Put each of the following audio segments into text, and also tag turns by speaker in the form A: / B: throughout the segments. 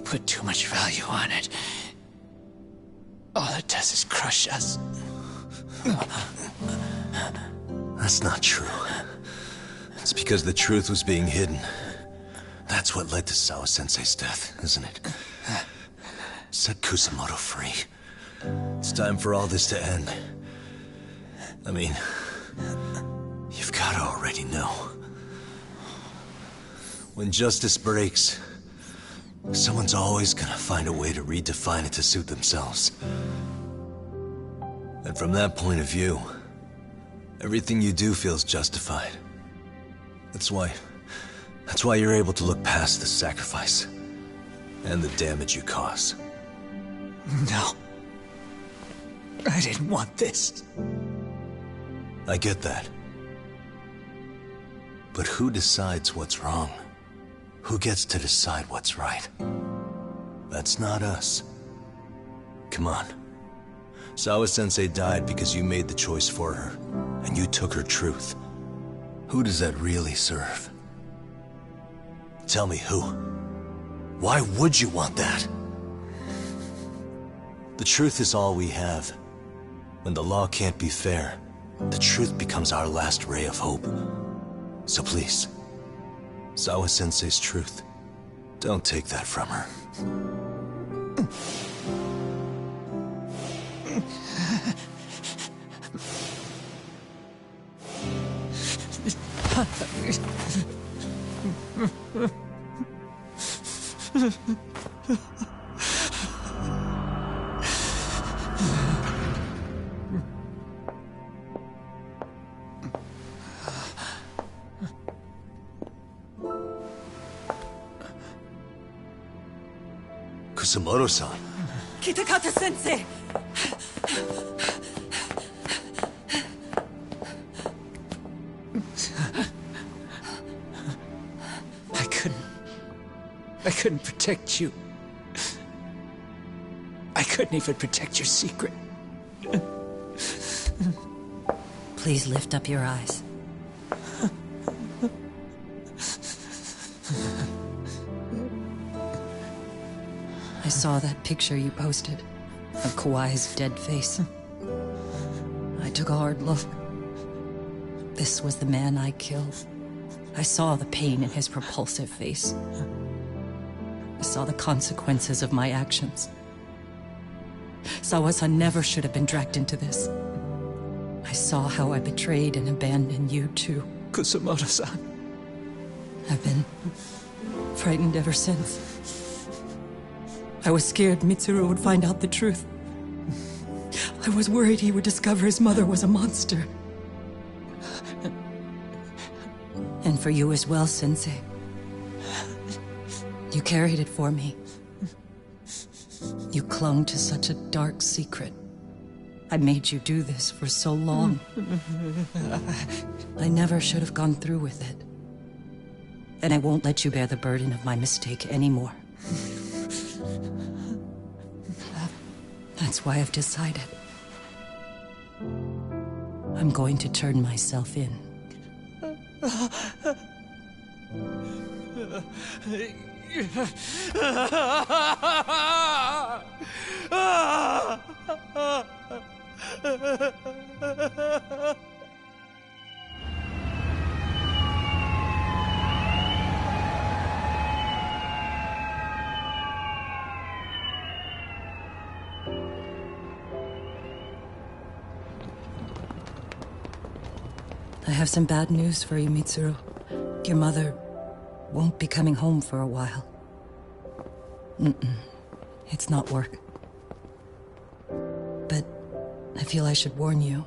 A: put too much value on it. All it does is crush us.
B: That's not true. It's because the truth was being hidden. That's what led to Sawa-sensei's death, isn't it? Set Kusamoto free. It's time for all this to end. I mean, you've gotta already know. When justice breaks, someone's always gonna find a way to redefine it to suit themselves. And from that point of view, everything you do feels justified. That's why you're able to look past the sacrifice and the damage you cause.
A: No. I didn't want this.
B: I get that. But who decides what's wrong? Who gets to decide what's right? That's not us. Come on. Sawa-sensei died because you made the choice for her, and you took her truth. Who does that really serve? Tell me who. Why would you want that? The truth is all we have. When the law can't be fair, the truth becomes our last ray of hope. So please, Sawa-sensei's truth, don't take that from her. Kusamoto-san.
C: Kitakata-sensei!
A: I couldn't protect you. I couldn't even protect your secret.
C: Please lift up your eyes. I saw that picture you posted of Kawai's dead face. I took a hard look. This was the man I killed. I saw the pain in his repulsive face. I saw the consequences of my actions. Sawa-san never should have been dragged into this. I saw how I betrayed and abandoned you too.
A: Kusamoto-san.
C: I've been frightened ever since. I was scared Mitsuru would find out the truth. I was worried he would discover his mother was a monster. And for you as well, Sensei. You carried it for me. You clung to such a dark secret. I made you do this for so long. I never should have gone through with it. And I won't let you bear the burden of my mistake anymore. That's why I've decided. I'm going to turn myself in. I have some bad news for you, Mitsuru. Your mother won't be coming home for a while. It's not work. But I feel I should warn you.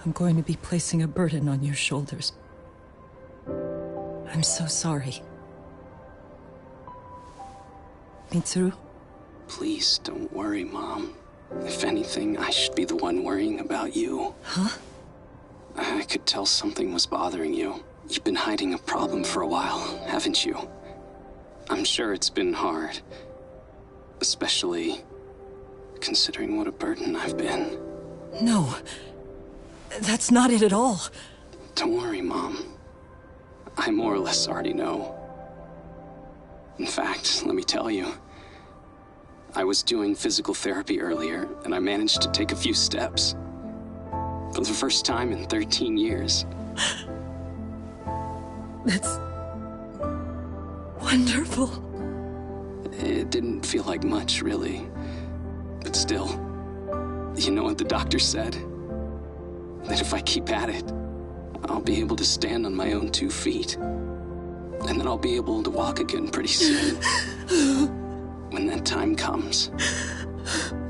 C: I'm going to be placing a burden on your shoulders. I'm so sorry. Mitsuru?
D: Please don't worry, Mom. If anything, I should be the one worrying about you.
C: Huh?
D: I could tell something was bothering you. You've been hiding a problem for a while, haven't you? I'm sure it's been hard. Especially considering what a burden I've been.
C: No. That's not it at all.
D: Don't worry, Mom. I more or less already know. In fact, let me tell you, I was doing physical therapy earlier, and I managed to take a few steps. For the first time in 13 years.
C: That's wonderful.
D: It didn't feel like much, really. But still, you know what the doctor said? That if I keep at it, I'll be able to stand on my own 2 feet. And then I'll be able to walk again pretty soon. When that time comes,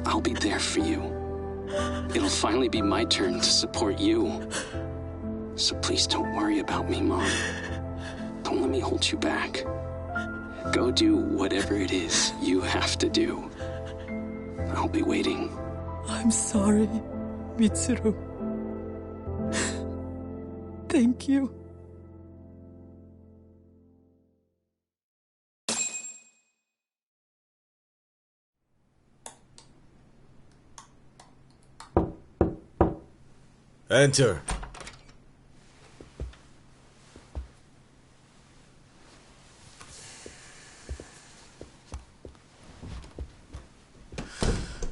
D: I'll be there for you. It'll finally be my turn to support you. So please don't worry about me, Mom. Don't let me hold you back. Go do whatever it is you have to do. I'll be waiting.
C: I'm sorry, Mitsuru. Thank you.
B: Enter.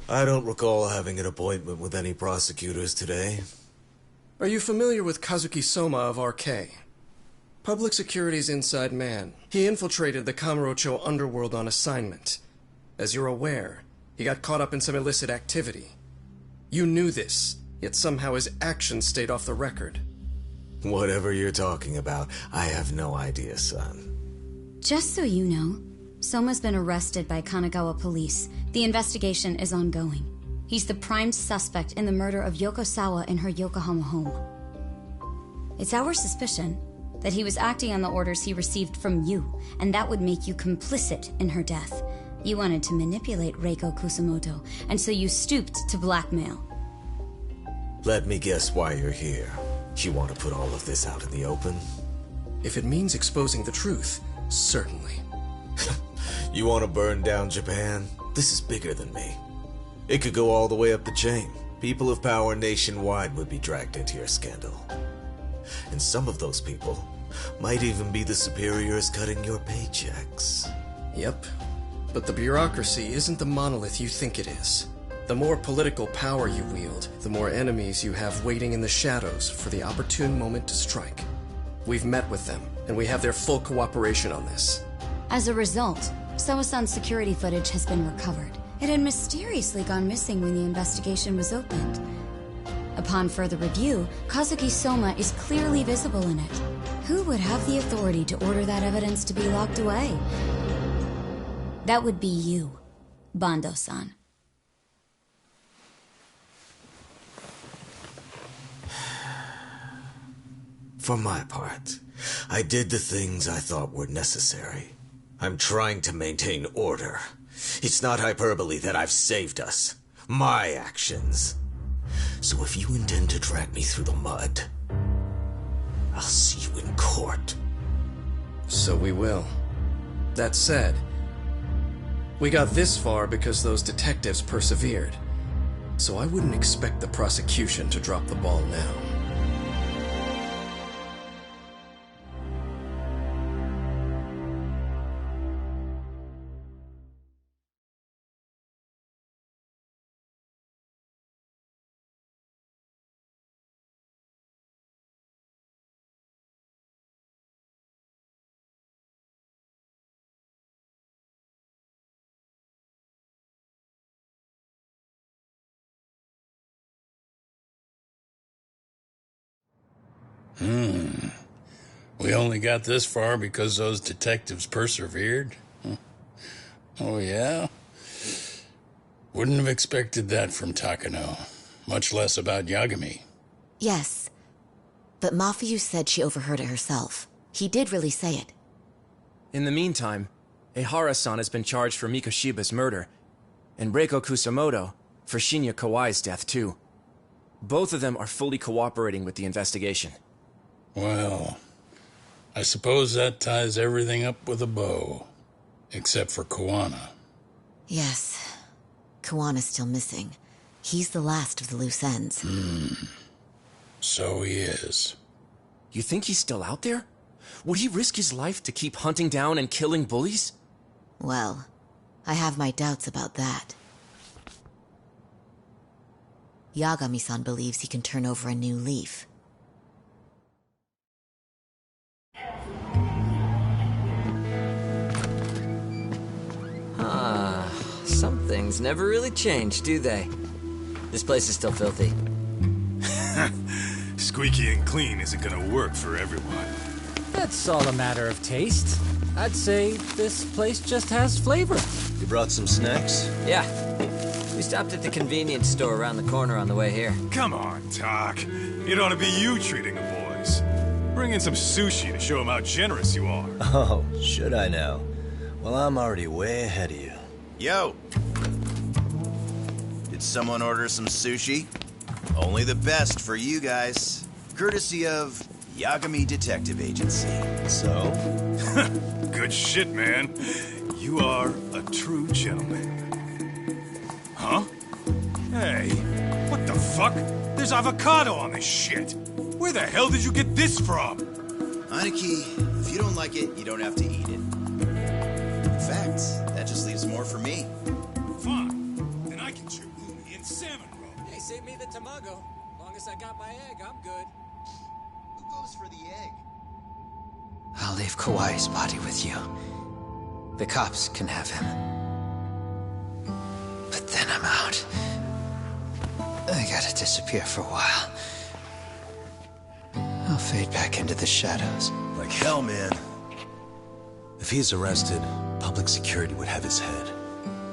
B: I don't recall having an appointment with any prosecutors today.
E: Are you familiar with Kazuki Soma of RK? Public Security's inside man. He infiltrated the Kamurocho underworld on assignment. As you're aware, he got caught up in some illicit activity. You knew this, yet somehow his actions stayed off the record.
B: Whatever you're talking about, I have no idea, son.
F: Just so you know, Soma's been arrested by Kanagawa police. The investigation is ongoing. He's the prime suspect in the murder of Yoko Sawa in her Yokohama home. It's our suspicion that he was acting on the orders he received from you, and that would make you complicit in her death. You wanted to manipulate Reiko Kusamoto, and so you stooped to blackmail.
B: Let me guess why you're here. You want to put all of this out in the open?
E: If it means exposing the truth, certainly.
B: You want to burn down Japan? This is bigger than me. It could go all the way up the chain. People of power nationwide would be dragged into your scandal. And some of those people might even be the superiors cutting your paychecks.
E: Yep. But the bureaucracy isn't the monolith you think it is. The more political power you wield, the more enemies you have waiting in the shadows for the opportune moment to strike. We've met with them, and we have their full cooperation on this.
F: As a result, Soa-san's security footage has been recovered. It had mysteriously gone missing when the investigation was opened. Upon further review, Kazuki Soma is clearly visible in it. Who would have the authority to order that evidence to be locked away? That would be you, Bando-san.
B: For my part, I did the things I thought were necessary. I'm trying to maintain order. It's not hyperbole that I've saved us. My actions. So if you intend to drag me through the mud, I'll see you in court.
E: So we will. That said, we got this far because those detectives persevered. So I wouldn't expect the prosecution to drop the ball now.
G: We only got this far because those detectives persevered? Oh, yeah? Wouldn't have expected that from Takano. Much less about Yagami.
H: Yes. But Mafuyu said she overheard it herself. He did really say it.
I: In the meantime, Ehara-san has been charged for Mikoshiba's murder, and Reiko Kusamoto for Shinya Kawai's death, too. Both of them are fully cooperating with the investigation.
G: Well, I suppose that ties everything up with a bow. Except for Kuwana.
H: Yes. Kuwana's still missing. He's the last of the loose ends.
G: So he is.
I: You think he's still out there? Would he risk his life to keep hunting down and killing bullies?
H: Well, I have my doubts about that. Yagami-san believes he can turn over a new leaf.
J: Some things never really change, do they? This place is still filthy.
K: Squeaky and clean isn't gonna work for everyone.
A: That's all a matter of taste. I'd say this place just has flavor.
B: You brought some snacks?
J: Yeah. We stopped at the convenience store around the corner on the way here.
K: Come on, Talk. It ought to be you treating the boys. Bring in some sushi to show them how generous you are.
B: Oh, should I now? Well, I'm already way ahead of you.
L: Yo! Did someone order some sushi? Only the best for you guys. Courtesy of Yagami Detective Agency.
B: So?
K: Good shit, man. You are a true gentleman. Huh? Hey, what the fuck? There's avocado on this shit. Where the hell did you get this from?
L: Aniki, if you don't like it, you don't have to eat it. In fact, that just leaves more for me.
K: Fine. Then I can chew umi and salmon roe.
A: Hey, save me the tamago. Long as I got my egg, I'm good.
L: Who goes for the egg?
A: I'll leave Kawai's body with you. The cops can have him. But then I'm out. I gotta disappear for a while. I'll fade back into the shadows.
L: Like hell, man.
B: If he's arrested, public security would have his head.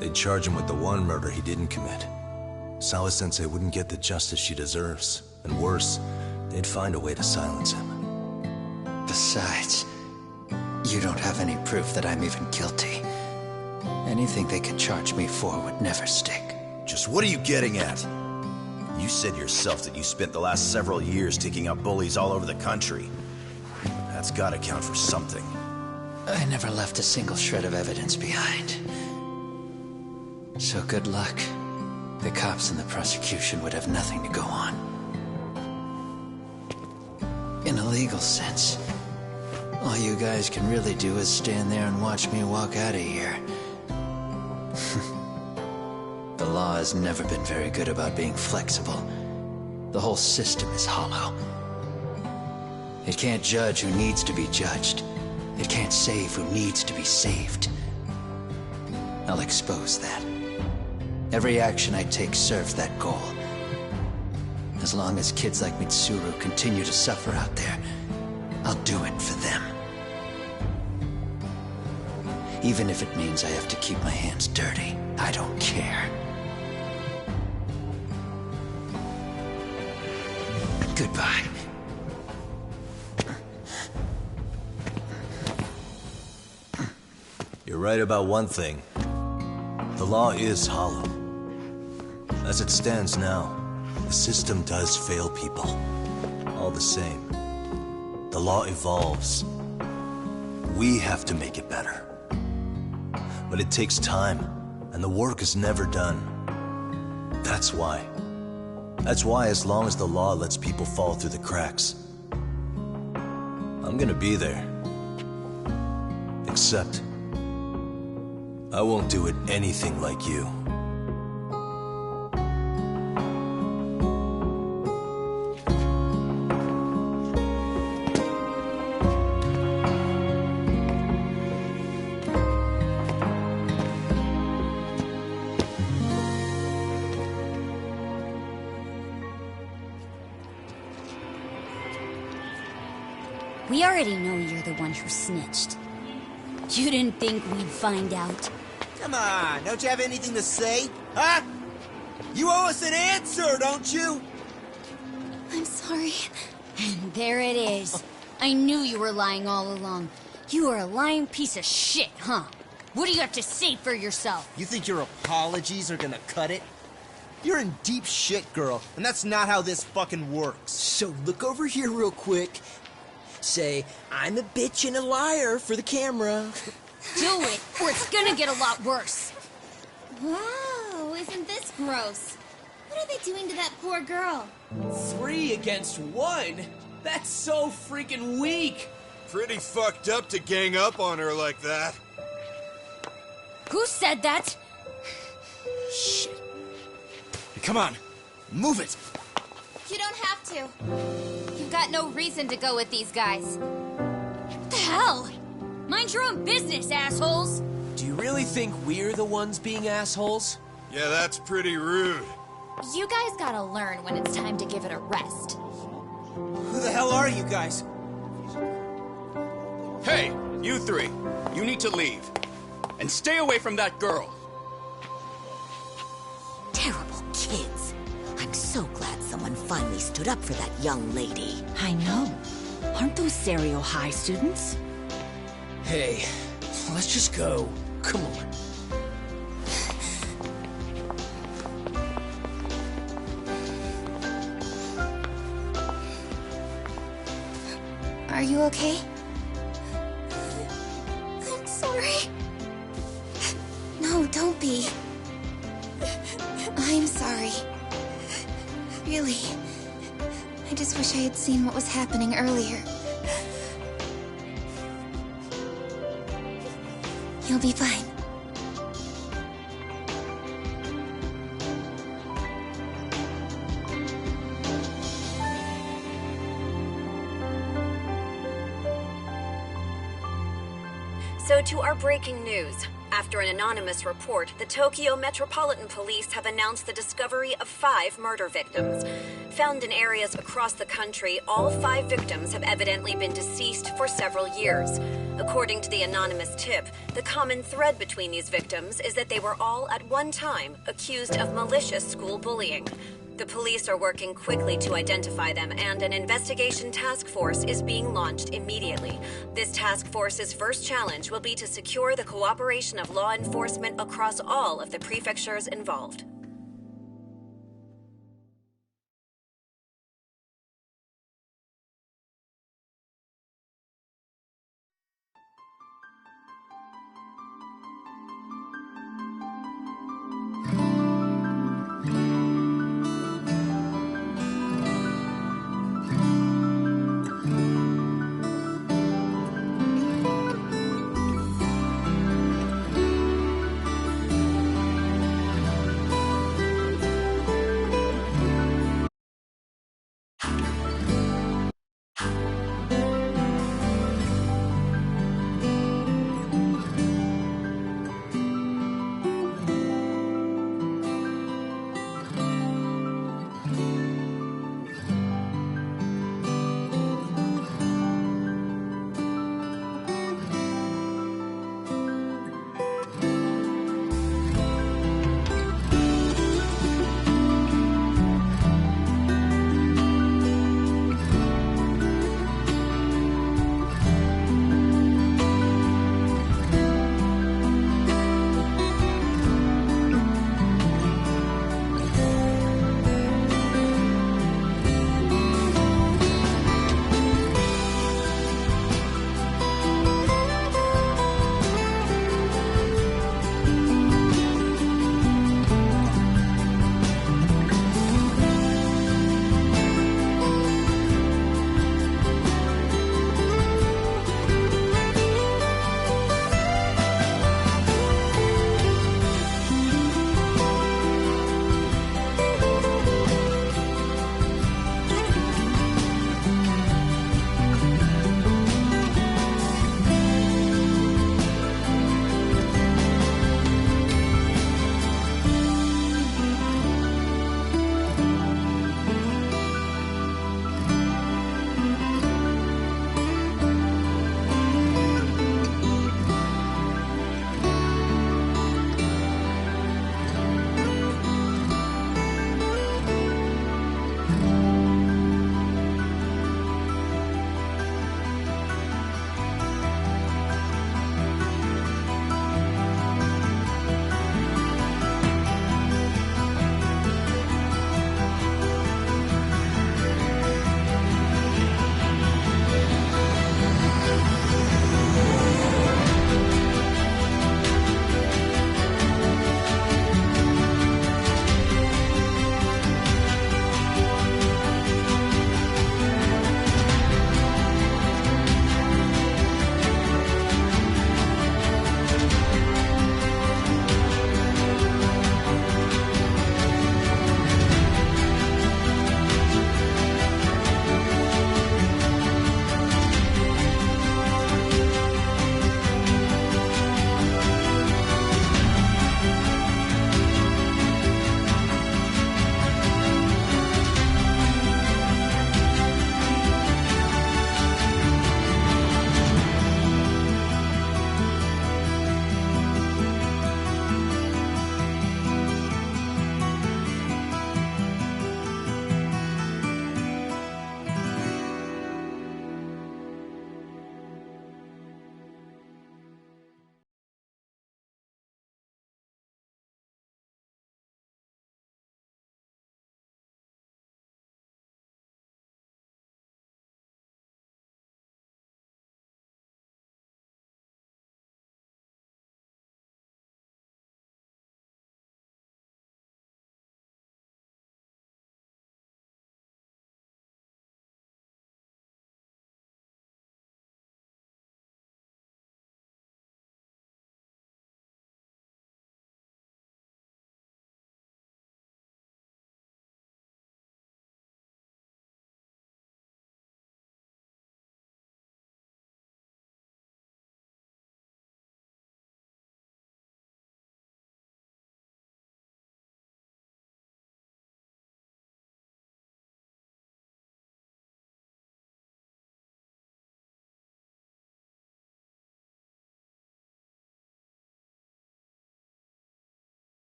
B: They'd charge him with the one murder he didn't commit. Sawa-sensei wouldn't get the justice she deserves. And worse, they'd find a way to silence him.
A: Besides, you don't have any proof that I'm even guilty. Anything they could charge me for would never stick.
L: Just what are you getting at? You said yourself that you spent the last several years taking out bullies all over the country. That's gotta count for something.
A: I never left a single shred of evidence behind. So good luck. The cops and the prosecution would have nothing to go on. In a legal sense, all you guys can really do is stand there and watch me walk out of here. The law has never been very good about being flexible. The whole system is hollow. It can't judge who needs to be judged. It can't save who needs to be saved. I'll expose that. Every action I take serves that goal. As long as kids like Mitsuru continue to suffer out there, I'll do it for them. Even if it means I have to keep my hands dirty, I don't care. Goodbye.
B: You're right about one thing. The law is hollow. As it stands now, the system does fail people. All the same, the law evolves. We have to make it better. But it takes time, and the work is never done. That's why. That's why as long as the law lets people fall through the cracks, I'm gonna be there. Except, I won't do it anything like you.
F: We already know you're the one who snitched. You didn't think we'd find out?
M: Come on, don't you have anything to say? Huh? You owe us an answer, don't you?
F: I'm sorry. And there it is. I knew you were lying all along. You are a lying piece of shit, huh? What do you have to say for yourself?
M: You think your apologies are gonna cut it? You're in deep shit, girl, and that's not how this fucking works. So look over here real quick. Say, I'm a bitch and a liar for the camera.
F: Do it, or it's gonna get a lot worse.
N: Wow, isn't this gross? What are they doing to that poor girl?
O: 3 against 1? That's so freaking weak.
P: Pretty fucked up to gang up on her like that.
F: Who said that?
M: Shit. Hey, come on. Move it.
N: You don't have to. You've got no reason to go with these guys.
F: What the hell? Mind your own business, assholes!
O: Do you really think we're the ones being assholes?
K: Yeah, that's pretty rude.
N: You guys gotta learn when it's time to give it a rest.
O: Who the hell are you guys?
P: Hey, you three. You need to leave. And stay away from that girl.
H: Terrible kids. I'm so glad someone finally stood up for that young lady.
Q: I know. Aren't those Serio High students?
O: Hey, let's just go. Come on.
N: Are you okay? I'm sorry. No, don't be. I'm sorry. Really. I just wish I had seen what was happening earlier. You'll be fine.
R: So to our breaking news. After an anonymous report, the Tokyo Metropolitan Police have announced the discovery of 5 murder victims. Found in areas across the country, all 5 victims have evidently been deceased for several years. According to the anonymous tip, the common thread between these victims is that they were all at one time accused of malicious school bullying. The police are working quickly to identify them, and an investigation task force is being launched immediately. This task force's first challenge will be to secure the cooperation of law enforcement across all of the prefectures involved.